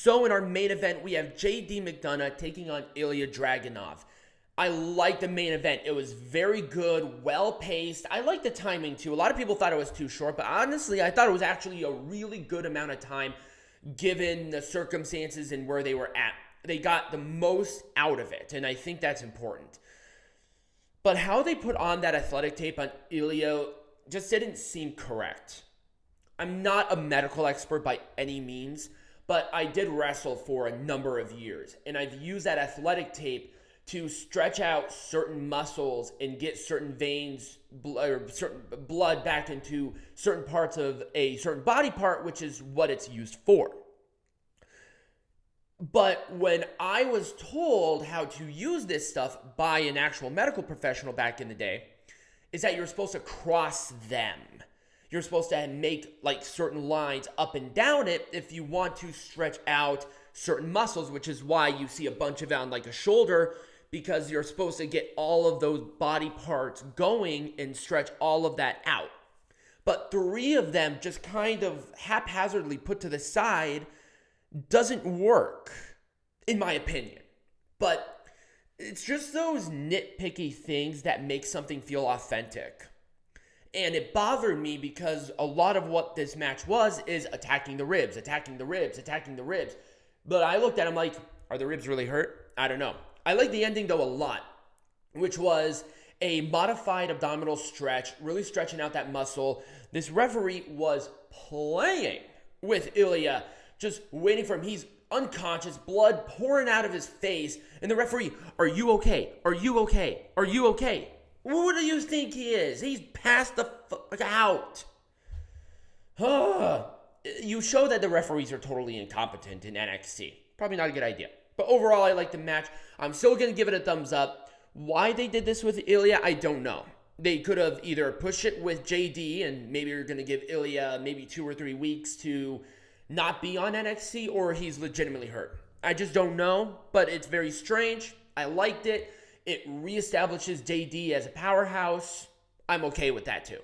So in our main event, we have JD McDonagh taking on Ilja Dragunov. I liked the main event. It was very good, well-paced. I liked the timing, too. A lot of people thought it was too short, but honestly, I thought it was actually a really good amount of time given the circumstances and where they were at. They got the most out of it, and I think that's important. But how they put on that athletic tape on Ilja just didn't seem correct. I'm not a medical expert by any means, but I did wrestle for a number of years, and I've used that athletic tape to stretch out certain muscles and get certain veins or certain blood back into certain parts of a certain body part, which is what it's used for. But when I was told how to use this stuff by an actual medical professional back in the day, is that you're supposed to cross them. You're supposed to make like certain lines up and down it if you want to stretch out certain muscles, which is why you see a bunch of it on like a shoulder, because you're supposed to get all of those body parts going and stretch all of that out. But 3 of them just kind of haphazardly put to the side doesn't work, in my opinion. But it's just those nitpicky things that make something feel authentic. And it bothered me because a lot of what this match was is attacking the ribs, attacking the ribs, attacking the ribs. But I looked at him like, are the ribs really hurt? I don't know. I like the ending, though, a lot, which was a modified abdominal stretch, really stretching out that muscle. This referee was playing with Ilja, just waiting for him. He's unconscious, blood pouring out of his face, and the referee, are you okay? Are you okay? Are you okay? What do you think he is? He's passed the fuck out. You show that the referees are totally incompetent in NXT. Probably not a good idea. But overall, I like the match. I'm still going to give it a thumbs up. Why they did this with Ilja, I don't know. They could have either pushed it with JD, and maybe you're going to give Ilja maybe 2 or 3 weeks to not be on NXT, or he's legitimately hurt. I just don't know, but it's very strange. I liked it. It reestablishes JD as a powerhouse. I'm okay with that too.